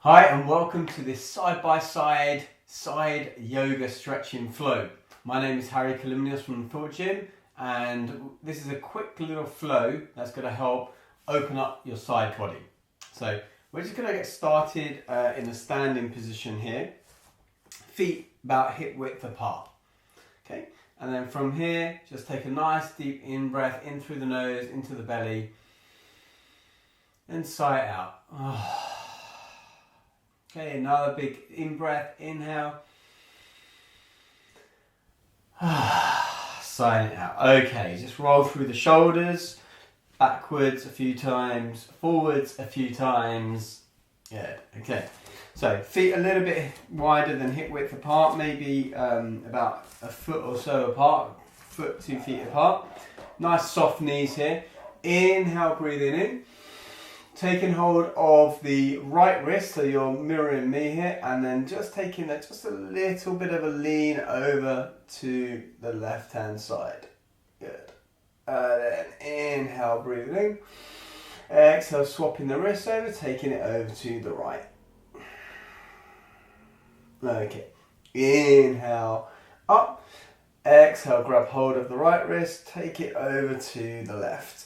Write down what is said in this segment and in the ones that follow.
Hi and welcome to this side-by-side side yoga stretching flow. My name is Kalymnios from the Thought Gym, and this is a quick little flow that's going to help open up your side body. So we're just going to get started in a standing position here, feet about hip width apart. Okay, and then from here just take a nice deep in breath in through the nose into the belly and sigh it out. Okay, another big in breath, inhale. Sigh it out. Okay, just roll through the shoulders, backwards a few times, forwards a few times. Yeah, okay. So feet a little bit wider than hip width apart, maybe about a foot or so apart, foot, 2 feet apart. Nice soft knees here. Inhale, breathing in. Taking hold of the right wrist, so you're mirroring me here, and then just taking just a little bit of a lean over to the left hand side. Good. Then inhale, breathing in. Exhale, swapping the wrist over, taking it over to the right. Okay. Inhale, up. Exhale, grab hold of the right wrist, take it over to the left.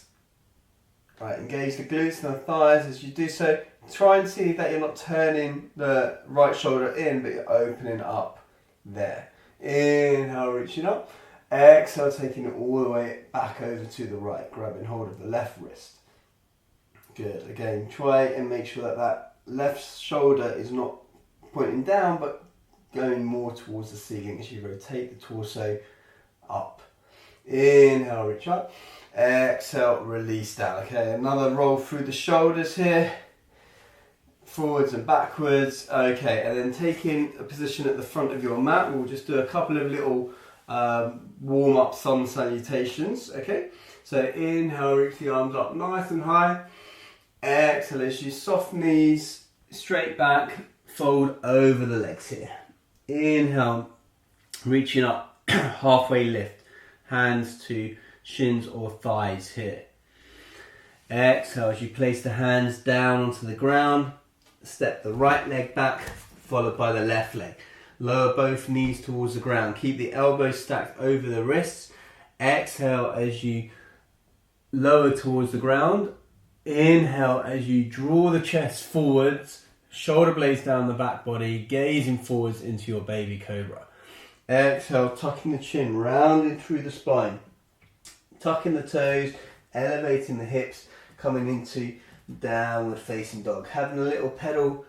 Right, engage the glutes and the thighs as you do so. Try and see that you're not turning the right shoulder in, but you're opening up there. Inhale, reaching up. Exhale, taking it all the way back over to the right, grabbing hold of the left wrist. Good. Again, try and make sure that that left shoulder is not pointing down, but going more towards the ceiling as you rotate the torso up. Inhale, reach up. Exhale, release down. Okay, another roll through the shoulders here, forwards and backwards. Okay, and then taking a position at the front of your mat, we'll just do a couple of little warm-up Sun Salutations. Okay, so inhale, reach the arms up nice and high. Exhale, as you soft knees, straight back, fold over the legs here. Inhale, reaching up, halfway lift, hands to shins or thighs here. Exhale, as you place the hands down onto the ground, step the right leg back, followed by the left leg. Lower both knees towards the ground. Keep the elbows stacked over the wrists. Exhale as you lower towards the ground. Inhale as you draw the chest forwards, shoulder blades down the back body, gazing forwards into your baby cobra. Exhale, tucking the chin, rounding through the spine. Tucking the toes, elevating the hips, coming into downward facing dog. Having a little pedal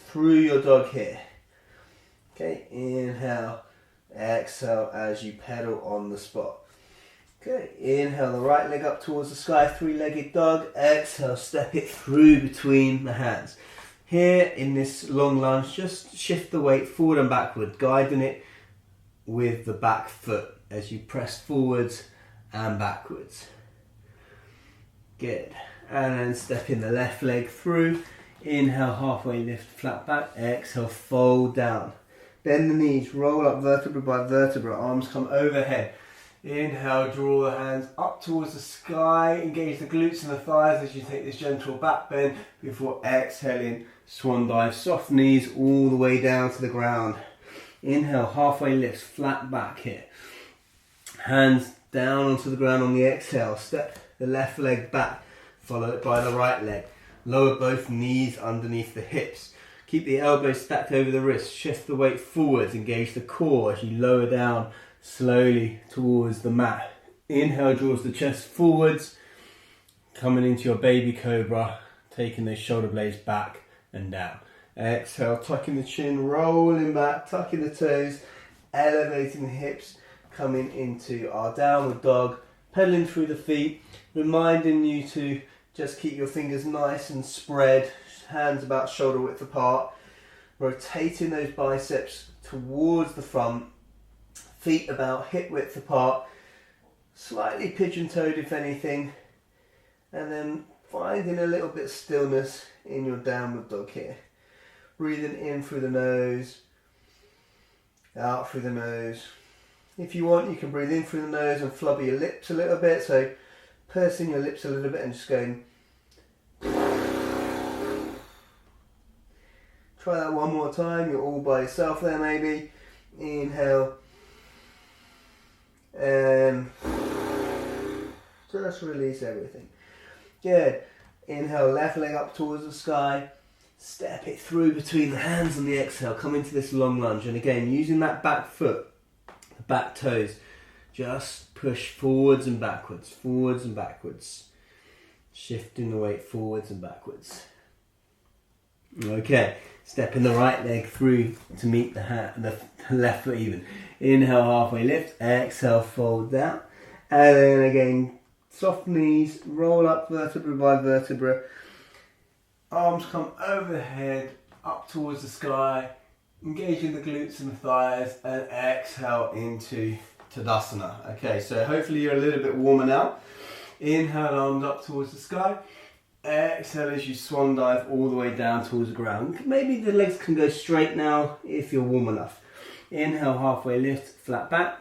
through your dog here. Okay, inhale, exhale as you pedal on the spot. Okay, inhale the right leg up towards the sky, three-legged dog. Exhale, step it through between the hands. Here in this long lunge, just shift the weight forward and backward, guiding it with the back foot as you press forwards and backwards. Good. And then stepping the left leg through. Inhale, halfway lift, flat back. Exhale, fold down. Bend the knees, roll up vertebra by vertebra. Arms come overhead. Inhale, draw the hands up towards the sky. Engage the glutes and the thighs as you take this gentle back bend before exhaling. Swan dive, soft knees all the way down to the ground. Inhale, halfway lift, flat back here. Hands down onto the ground on the exhale. Step the left leg back, followed by the right leg. Lower both knees underneath the hips. Keep the elbows stacked over the wrists. Shift the weight forwards. Engage the core as you lower down slowly towards the mat. Inhale draws the chest forwards, coming into your baby cobra, taking those shoulder blades back and down. Exhale, tucking the chin, rolling back, tucking the toes, elevating the hips, coming into our downward dog, pedaling through the feet, reminding you to just keep your fingers nice and spread, hands about shoulder width apart, rotating those biceps towards the front, feet about hip width apart, slightly pigeon-toed if anything, and then finding a little bit of stillness in your downward dog here. Breathing in through the nose, out through the nose. If you want, you can breathe in through the nose and flubber your lips a little bit. So pursing your lips a little bit and just going. Try that one more time. You're all by yourself there maybe. Inhale. And just release everything. Good. Inhale, left leg up towards the sky. Step it through between the hands on the exhale. Come into this long lunge. And again, using that back foot, the back toes, just push forwards and backwards, forwards and backwards. Shifting the weight forwards and backwards. Okay, stepping the right leg through to meet the left foot even. Inhale, halfway lift. Exhale, fold down. And then again, soft knees, roll up vertebra by vertebra. Arms come over the head, up towards the sky. Engaging the glutes and the thighs. And exhale into Tadasana. Okay, so hopefully you're a little bit warmer now. Inhale, arms up towards the sky. Exhale as you swan dive all the way down towards the ground. Maybe the legs can go straight now if you're warm enough. Inhale, halfway lift, flat back.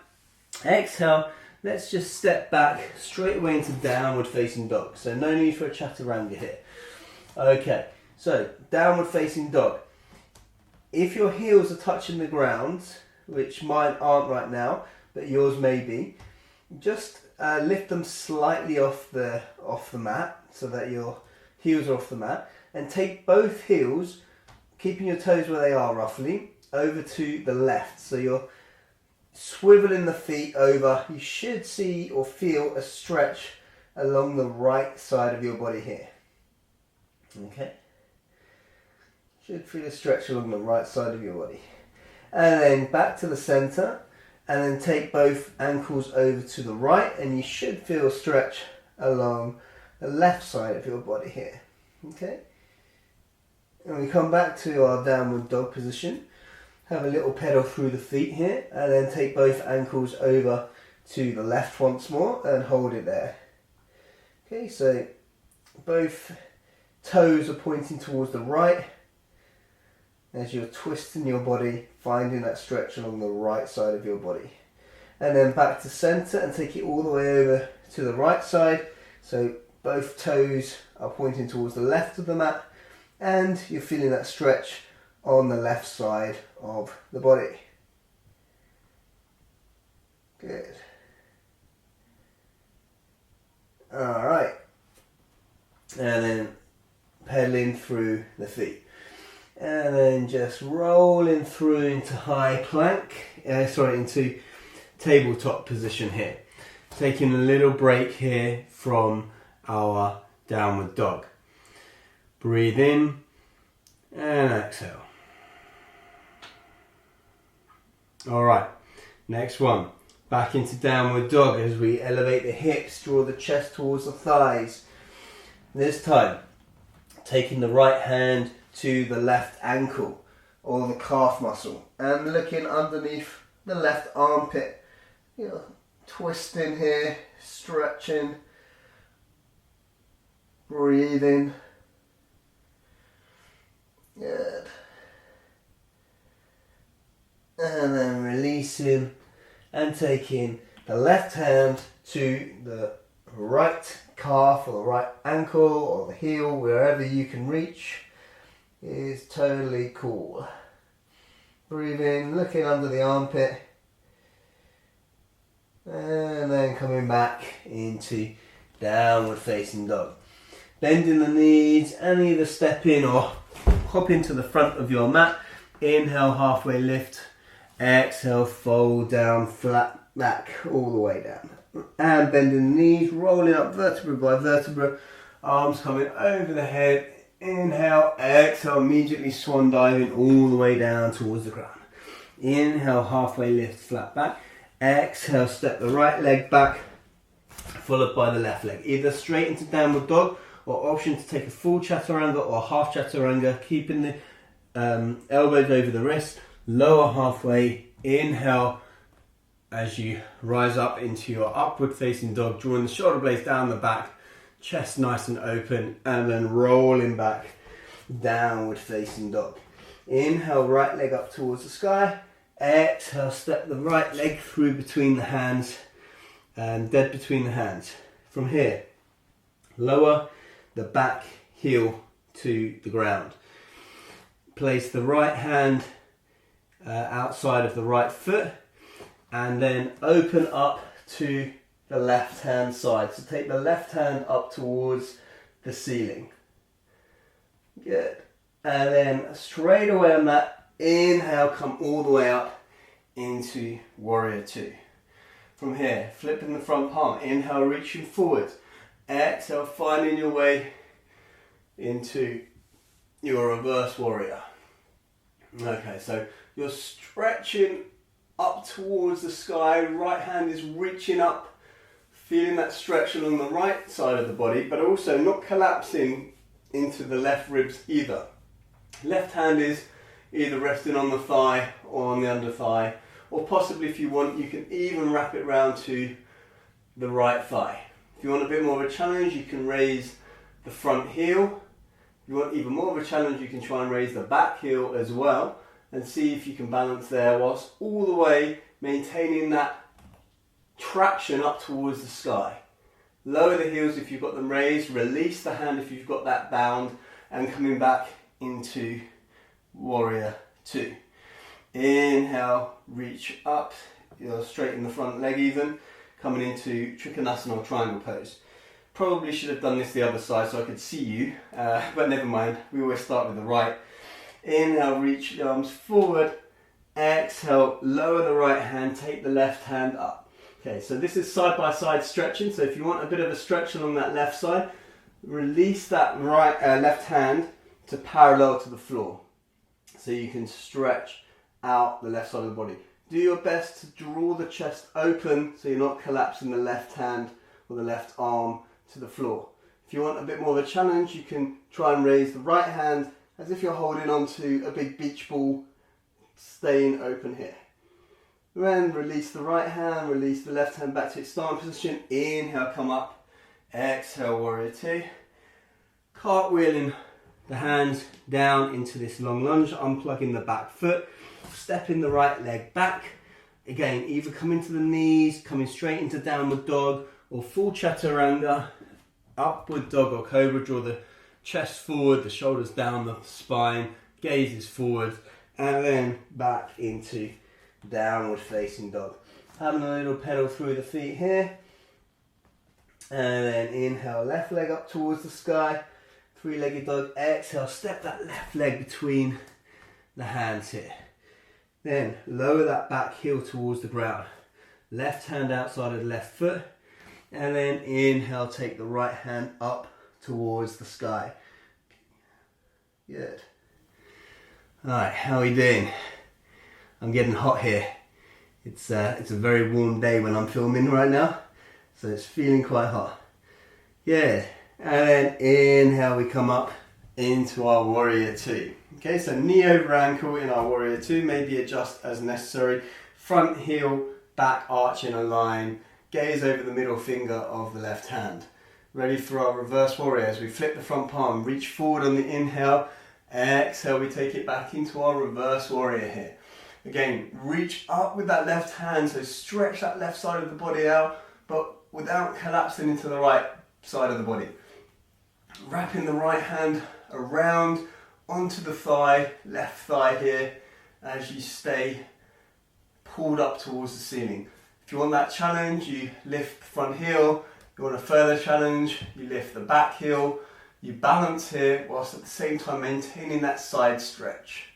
Exhale, let's just step back straight away into downward facing dog. So no need for a chaturanga here. Okay, so downward facing dog. If your heels are touching the ground, which mine aren't right now, but yours may be, just lift them slightly off the mat so that your heels are off the mat, and take both heels, keeping your toes where they are roughly, over to the left. So you're swiveling the feet over. You should see or feel a stretch along the right side of your body here. Okay. Should feel a stretch along the right side of your body. And then back to the center, and then take both ankles over to the right, and you should feel a stretch along the left side of your body here. Okay. And we come back to our downward dog position. Have a little pedal through the feet here, and then take both ankles over to the left once more and hold it there. Okay, so both toes are pointing towards the right as you're twisting your body, finding that stretch along the right side of your body. And then back to center and take it all the way over to the right side. So both toes are pointing towards the left of the mat, and you're feeling that stretch on the left side of the body. Good. Alright. And then pedaling through the feet. And then just rolling through into high plank, into tabletop position here. Taking a little break here from our downward dog. Breathe in and exhale. Alright, next one. Back into downward dog as we elevate the hips, draw the chest towards the thighs. This time, taking the right hand to the left ankle or the calf muscle and looking underneath the left armpit. You know, twisting here, stretching, breathing. Good. And then releasing and taking the left hand to the right calf or the right ankle or the heel, wherever you can reach, is totally cool. Breathe in, looking under the armpit, and then coming back into downward facing dog. Bending the knees and either step in or hop into the front of your mat. Inhale, halfway lift. Exhale, fold down, flat back, all the way down. And bending the knees, rolling up vertebra by vertebra. Arms coming over the head. Inhale, exhale, immediately swan diving all the way down towards the ground. Inhale, halfway lift, flat back. Exhale, step the right leg back, followed by the left leg. Either straight into downward dog, or option to take a full chaturanga or half chaturanga, keeping the elbows over the wrist, lower halfway. Inhale as you rise up into your upward facing dog, drawing the shoulder blades down the back, chest nice and open, and then rolling back, downward facing dog. Inhale, right leg up towards the sky. Exhale, step the right leg through between the hands, dead between the hands. From here, lower the back heel to the ground. place the right hand outside of the right foot, and then open up to the left hand side. So take the left hand up towards the ceiling. Good. And then straight away on that, inhale, come all the way up into Warrior Two. From here, flipping the front palm, inhale, reaching forward. Exhale, finding your way into your reverse warrior. Okay, so you're stretching up towards the sky, right hand is reaching up, feeling that stretch along the right side of the body, but also not collapsing into the left ribs either. Left hand is either resting on the thigh or on the under thigh, or possibly if you want, you can even wrap it round to the right thigh. If you want a bit more of a challenge, you can raise the front heel. If you want even more of a challenge, you can try and raise the back heel as well, and see if you can balance there whilst all the way maintaining that traction up towards the sky. Lower the heels if you've got them raised, release the hand if you've got that bound, and coming back into Warrior Two. Inhale, reach up, you'll straighten the front leg even, coming into Trikonasana or triangle pose. Probably should have done this the other side so I could see you, but never mind, we always start with the right. Inhale, reach the arms forward, exhale, lower the right hand, take the left hand up. Okay, so this is side by side stretching, so if you want a bit of a stretch along that left side, release that left hand to parallel to the floor, so you can stretch out the left side of the body. Do your best to draw the chest open so you're not collapsing the left hand or the left arm to the floor. If you want a bit more of a challenge, you can try and raise the right hand as if you're holding onto a big beach ball, staying open here. Then release the right hand, release the left hand back to its starting position. Inhale, come up. Exhale, Warrior Two. Cartwheeling the hands down into this long lunge, unplugging the back foot, stepping the right leg back. Again, either coming to the knees, coming straight into downward dog, or full chaturanga, upward dog or cobra. Draw the chest forward, the shoulders down the spine, gaze is forward, and then back into downward facing dog. Having a little pedal through the feet here, and then inhale, left leg up towards the sky, three-legged dog. Exhale, step that left leg between the hands here. Then lower that back heel towards the ground, left hand outside of the left foot, and then inhale, take the right hand up towards the sky. Good. Alright, how are we doing? I'm getting hot here. It's a very warm day when I'm filming right now, so it's feeling quite hot. Good. And then inhale, we come up into our Warrior Two. Okay, so knee over ankle in our Warrior Two, maybe adjust as necessary. Front heel, back arch in a line, gaze over the middle finger of the left hand. Ready for our reverse warrior as we flip the front palm, reach forward on the inhale, exhale, we take it back into our reverse warrior here. Again, reach up with that left hand, so stretch that left side of the body out, but without collapsing into the right side of the body. Wrapping the right hand around onto the thigh, left thigh here, as you stay pulled up towards the ceiling. If you want that challenge, you lift the front heel. If you want a further challenge, you lift the back heel. You balance here whilst at the same time maintaining that side stretch.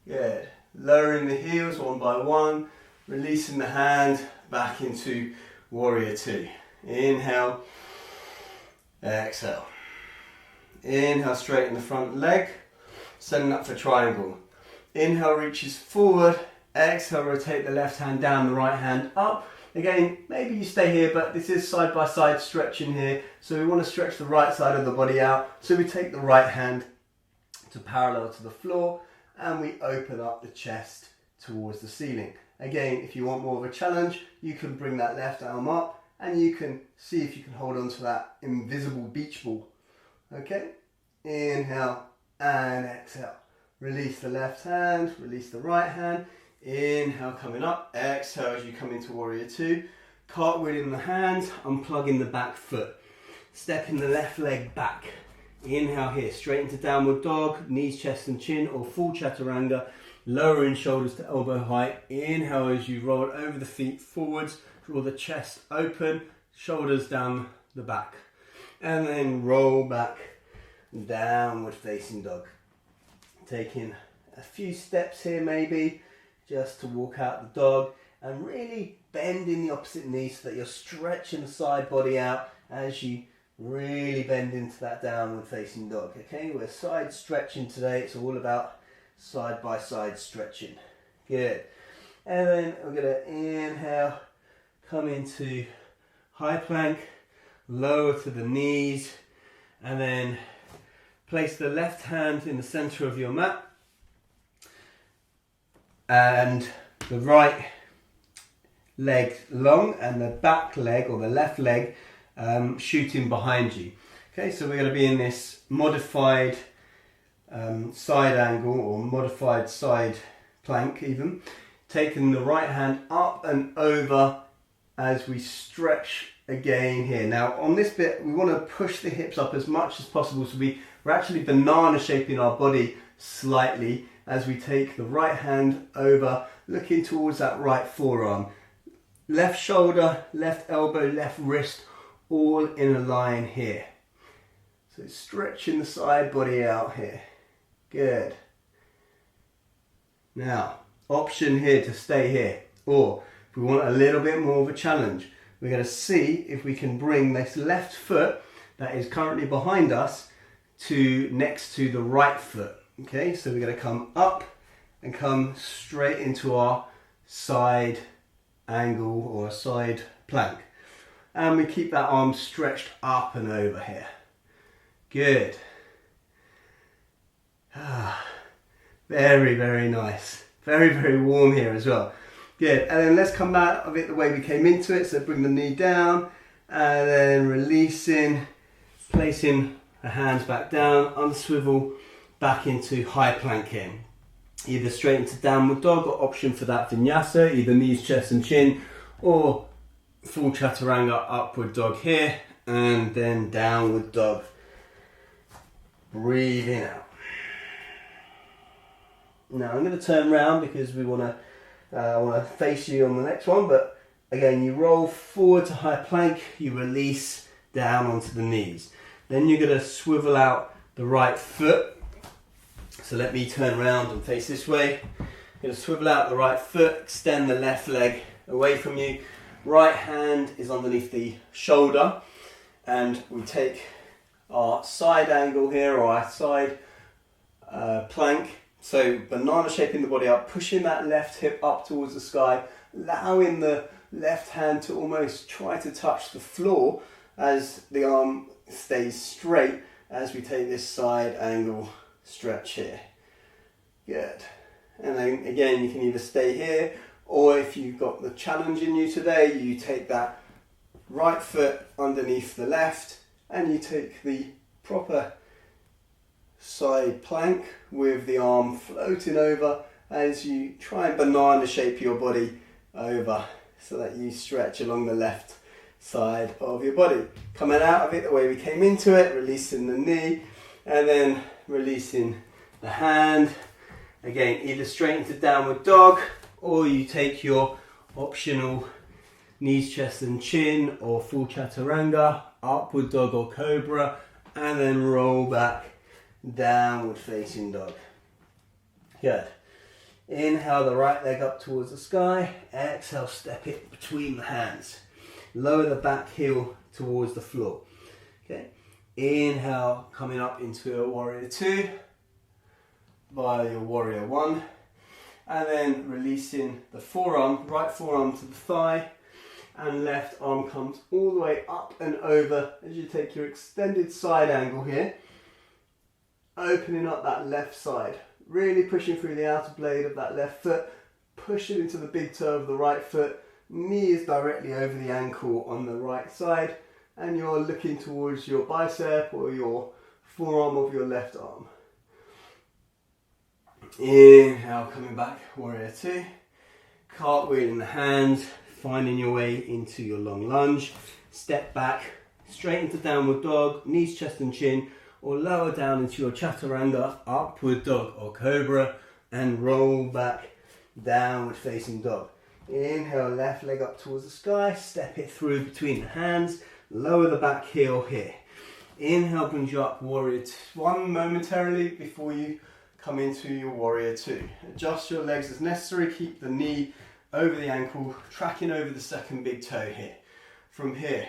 Good. Lowering the heels one by one, releasing the hand back into Warrior Two. Inhale, exhale. Inhale, straighten the front leg, setting up for triangle. Inhale, reaches forward. Exhale, rotate the left hand down, the right hand up. Again, maybe you stay here, but this is side by side stretching here. So we want to stretch the right side of the body out. So we take the right hand to parallel to the floor and we open up the chest towards the ceiling. Again, if you want more of a challenge, you can bring that left arm up and you can see if you can hold on to that invisible beach ball. Okay, inhale and exhale. Release the left hand, release the right hand. Inhale, coming up. Exhale as you come into Warrior Two. Cartwheeling the hands, unplugging the back foot. Stepping the left leg back. Inhale here, straight into downward dog, knees, chest and chin, or full chaturanga. Lowering shoulders to elbow height. Inhale as you roll over the feet forwards, draw the chest open, shoulders down the back. And then roll back, downward facing dog. Taking a few steps here maybe, just to walk out the dog. And really bending the opposite knee so that you're stretching the side body out as you really bend into that downward facing dog. Okay, we're side stretching today. It's all about side by side stretching. Good. And then we're going to inhale, come into high plank, lower to the knees, and then place the left hand in the center of your mat and the right leg long and the back leg or the left leg shooting behind you. Okay, so we're going to be in this modified side angle or modified side plank even. Taking the right hand up and over as we stretch again here. Now on this bit we want to push the hips up as much as possible, so we're actually banana shaping our body slightly as we take the right hand over, looking towards that right forearm. Left shoulder, left elbow, left wrist, all in a line here. So stretching the side body out here. Good. Now, option here to stay here. Or if we want a little bit more of a challenge, we're going to see if we can bring this left foot that is currently behind us to next to the right foot. Okay, so we're going to come up and come straight into our side angle or a side plank. And we keep that arm stretched up and over here. Good. Very, very nice. Very, very warm here as well. Good. And then let's come out of it the way we came into it. So bring the knee down and then releasing, placing the hands back down, unswivel back into high plank here. Either straight into downward dog or option for that vinyasa, either knees, chest and chin, or full chaturanga upward dog here, and then downward dog. Breathing out. Now I'm going to turn around because I want to face you on the next one, but again you roll forward to high plank, you release down onto the knees. Then you're going to swivel out the right foot. So let me turn around and face this way. I'm going to swivel out the right foot, extend the left leg away from you. Right hand is underneath the shoulder, and we take our side angle here, or our side plank. So banana shaping the body up, pushing that left hip up towards the sky, allowing the left hand to almost try to touch the floor as the arm stays straight as we take this side angle stretch here. Good. And then again you can either stay here, or if you've got the challenge in you today, you take that right foot underneath the left and you take the proper side plank with the arm floating over as you try and banana shape your body over so that you stretch along the left side of your body. Coming out of it the way we came into it, releasing the knee and then releasing the hand. Again, either straight into downward dog, or you take your optional knees, chest and chin, or full chaturanga, upward dog or cobra, and then roll back, downward facing dog. Good. Inhale the right leg up towards the sky, exhale step it between the hands. Lower the back heel towards the floor. Okay. Inhale, coming up into a warrior two via your warrior one, and then releasing the forearm, right forearm to the thigh, and left arm comes all the way up and over as you take your extended side angle here, opening up that left side, really pushing through the outer blade of that left foot, pushing into the big toe of the right foot, knee is directly over the ankle on the right side, and you're looking towards your bicep or your forearm of your left arm. Inhale, coming back, warrior two. Cartwheeling the hands, finding your way into your long lunge. Step back, straight into downward dog, knees, chest and chin, or lower down into your chaturanga, upward dog or cobra, and roll back, downward facing dog. Inhale, left leg up towards the sky, step it through between the hands, lower the back heel here. Inhale brings you up, warrior one momentarily before you come into your warrior two. Adjust your legs as necessary, keep the knee over the ankle, tracking over the second big toe here. From here,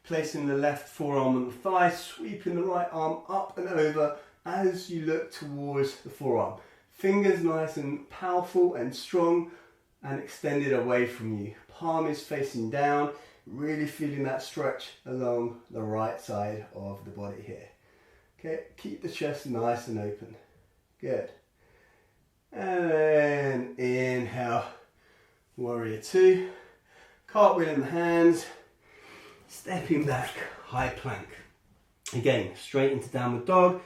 placing the left forearm on the thigh, sweeping the right arm up and over as you look towards the forearm. Fingers nice and powerful and strong and extended away from you. Palm is facing down, really feeling that stretch along the right side of the body here. Okay, keep the chest nice and open. Good. And then inhale, warrior two. Cartwheel in the hands, stepping back, high plank. Again, straight into downward dog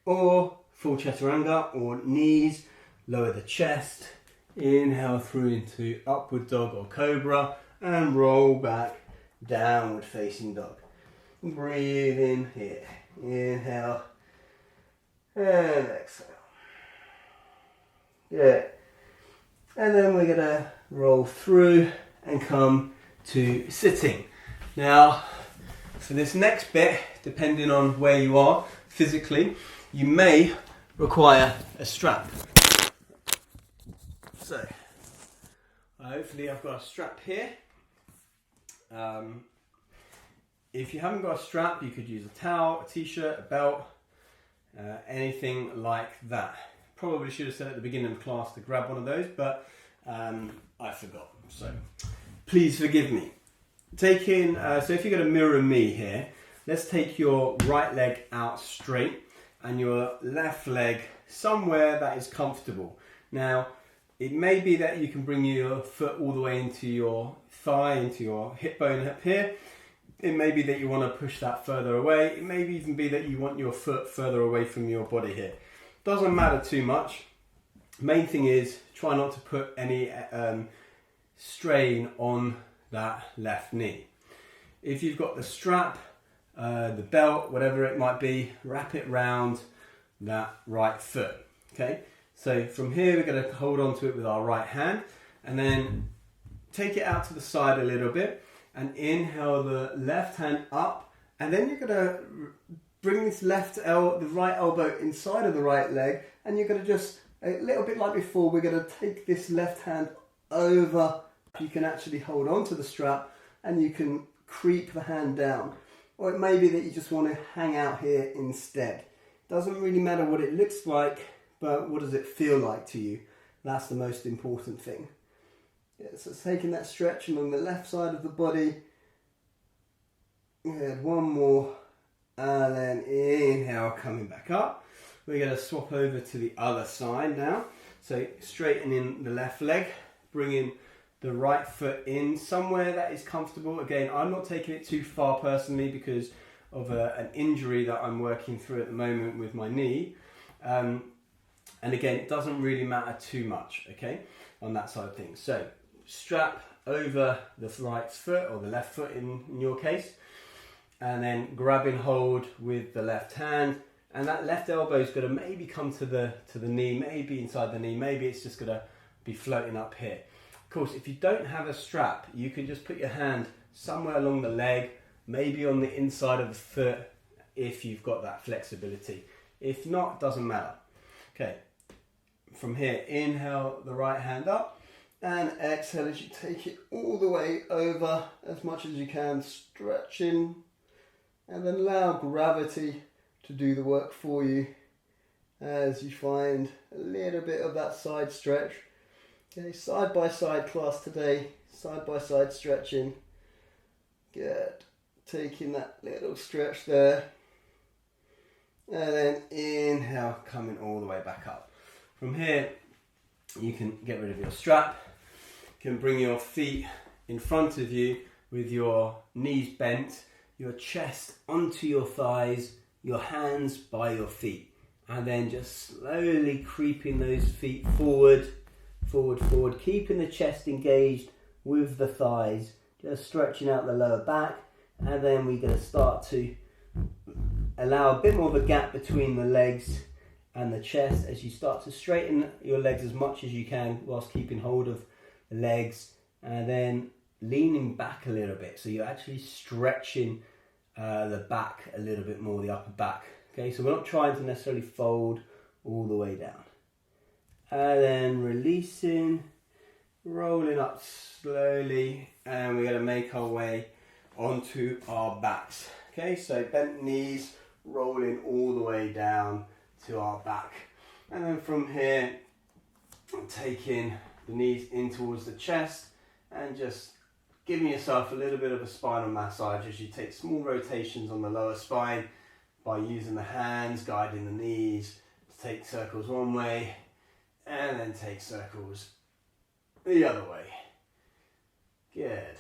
or full chaturanga, or knees, lower the chest. Inhale through into upward dog or cobra and roll back, downward facing dog. Breathe in here. Inhale and exhale. Good. And then we're going to roll through and come to sitting. Now, for this next bit, depending on where you are physically, you may require a strap. So, hopefully I've got a strap here. If you haven't got a strap, you could use a towel, a t-shirt, a belt, anything like that. Probably should have said at the beginning of the class to grab one of those, but I forgot. So, please forgive me. So if you're going to mirror me here, let's take your right leg out straight and your left leg somewhere that is comfortable. Now, it may be that you can bring your foot all the way into your thigh, into your hip bone up here. It may be that you want to push that further away. It may even be that you want your foot further away from your body here. Doesn't matter too much. Main thing is try not to put any strain on that left knee. If you've got the strap, the belt, whatever it might be, wrap it round that right foot. Okay. So from here, we're going to hold on to it with our right hand and then take it out to the side a little bit and inhale the left hand up, and then you're going to bring this the right elbow inside of the right leg, and you're going to just, a little bit like before, we're going to take this left hand over. You can actually hold on to the strap and you can creep the hand down. Or it may be that you just want to hang out here instead. Doesn't really matter what it looks like, but what does it feel like to you? That's the most important thing. Yeah, so it's taking that stretch along the left side of the body. Good, one more. And then inhale, coming back up. We're going to swap over to the other side now. So straightening the left leg, bringing the right foot in somewhere that is comfortable. Again, I'm not taking it too far personally because of an injury that I'm working through at the moment with my knee. And again, it doesn't really matter too much, okay, on that side of things. So strap over the right foot, or the left foot in your case, and then grabbing hold with the left hand, and that left elbow is going to maybe come to the knee, maybe inside the knee, maybe it's just going to be floating up here. Of course, if you don't have a strap, you can just put your hand somewhere along the leg, maybe on the inside of the foot, if you've got that flexibility. If not, doesn't matter. Okay, from here, inhale the right hand up, and exhale as you take it all the way over as much as you can, stretching, and then allow gravity to do the work for you as you find a little bit of that side stretch. Okay, side by side class today, side by side stretching. Good. Taking that little stretch there. And then inhale, coming all the way back up. From here, you can get rid of your strap. You can bring your feet in front of you with your knees bent, your chest onto your thighs, your hands by your feet. And then just slowly creeping those feet forward, forward, forward, keeping the chest engaged with the thighs, just stretching out the lower back. And then we're going to start to allow a bit more of a gap between the legs and the chest as you start to straighten your legs as much as you can whilst keeping hold of the legs, and then leaning back a little bit, so you're actually stretching the back a little bit more, the upper back. Okay, so we're not trying to necessarily fold all the way down. And then releasing, rolling up slowly, and we're going to make our way onto our backs. Okay, so bent knees, rolling all the way down to our back. And then from here, taking the knees in towards the chest and just giving yourself a little bit of a spinal massage as you take small rotations on the lower spine by using the hands, guiding the knees to take circles one way and then take circles the other way. Good.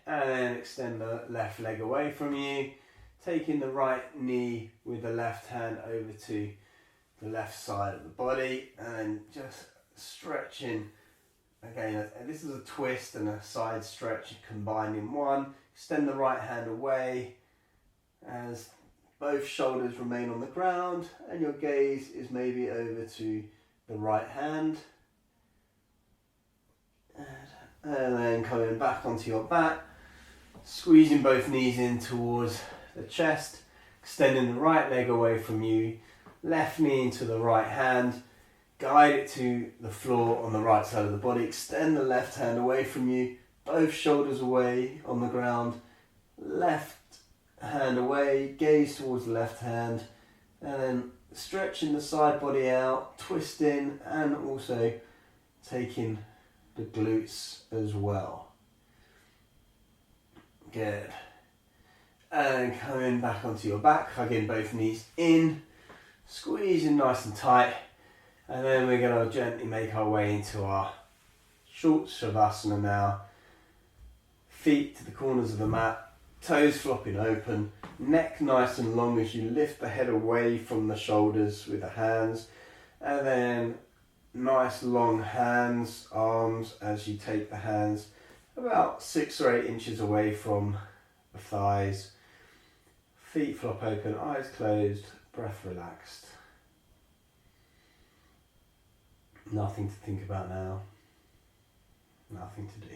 And then extend the left leg away from you, taking the right knee with the left hand over to the left side of the body, and just stretching. Again, this is a twist and a side stretch combined in one. Extend the right hand away as both shoulders remain on the ground and your gaze is maybe over to the right hand. And then coming back onto your back, squeezing both knees in towards the chest, extending the right leg away from you, left knee into the right hand, guide it to the floor on the right side of the body, extend the left hand away from you, both shoulders away on the ground, left hand away, gaze towards the left hand, and then stretching the side body out, twisting, and also taking the glutes as well. Good. And coming back onto your back, hugging both knees in, squeezing nice and tight, and then we're going to gently make our way into our short Savasana now. Feet to the corners of the mat, toes flopping open, neck nice and long as you lift the head away from the shoulders with the hands, and then nice long hands, arms as you take the hands about 6 or 8 inches away from the thighs. Feet flop open, eyes closed, breath relaxed. Nothing to think about now, nothing to do.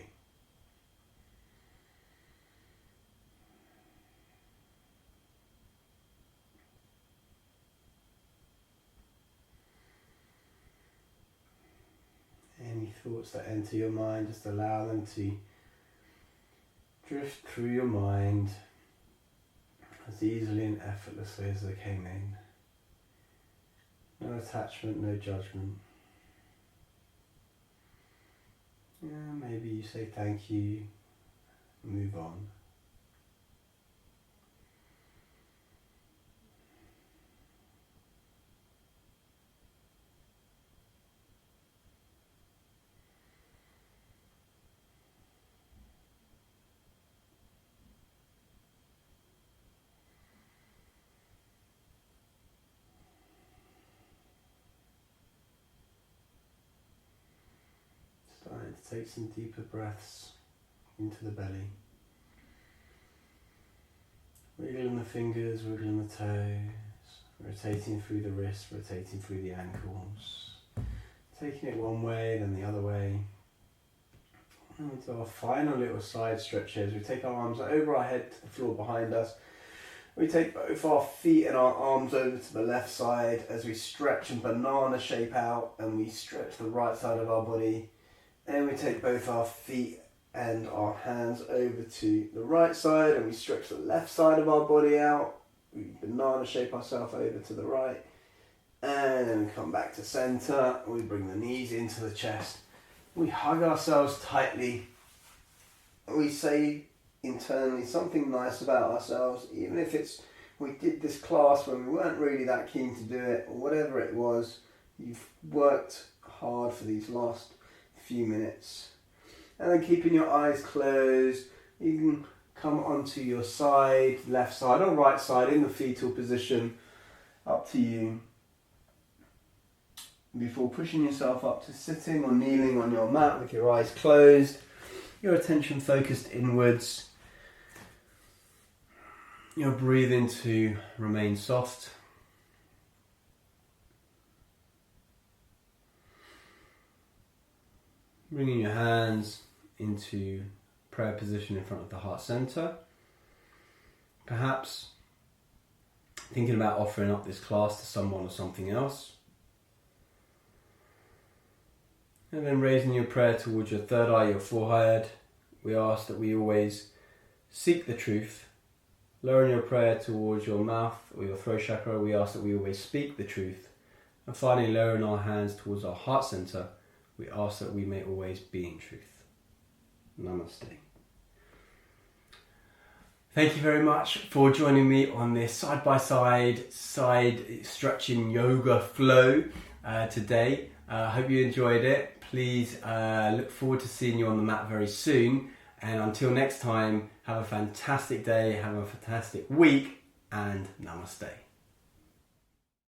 Any thoughts that enter your mind, just allow them to drift through your mind as easily and effortlessly as they came in. No attachment, no judgment. Yeah, maybe you say thank you, move on. Starting to take some deeper breaths into the belly. Wiggling the fingers, wiggling the toes, rotating through the wrists, rotating through the ankles. Taking it one way, then the other way. And we'll do our final little side stretch here as we take our arms over our head to the floor behind us. We take both our feet and our arms over to the left side as we stretch and banana shape out, and we stretch the right side of our body. And we take both our feet and our hands over to the right side, and we stretch the left side of our body out. We banana shape ourselves over to the right, and then come back to center. We bring the knees into the chest. We hug ourselves tightly. We say internally something nice about ourselves, even if it's we did this class when we weren't really that keen to do it, or whatever it was. You've worked hard for these last few minutes. And then keeping your eyes closed, you can come onto your side, left side or right side in the fetal position, up to you, before pushing yourself up to sitting or kneeling on your mat with your eyes closed, your attention focused inwards. your breathing to remain soft. Bringing your hands into prayer position in front of the heart center. Perhaps thinking about offering up this class to someone or something else. And then raising your prayer towards your third eye, your forehead. We ask that we always seek the truth. Lowering your prayer towards your mouth or your throat chakra, we ask that we always speak the truth. And finally, lowering our hands towards our heart center, we ask that we may always be in truth. Namaste. Thank you very much for joining me on this side stretching yoga flow today. I hope you enjoyed it. Please look forward to seeing you on the mat very soon. And until next time, have a fantastic day, have a fantastic week, and namaste.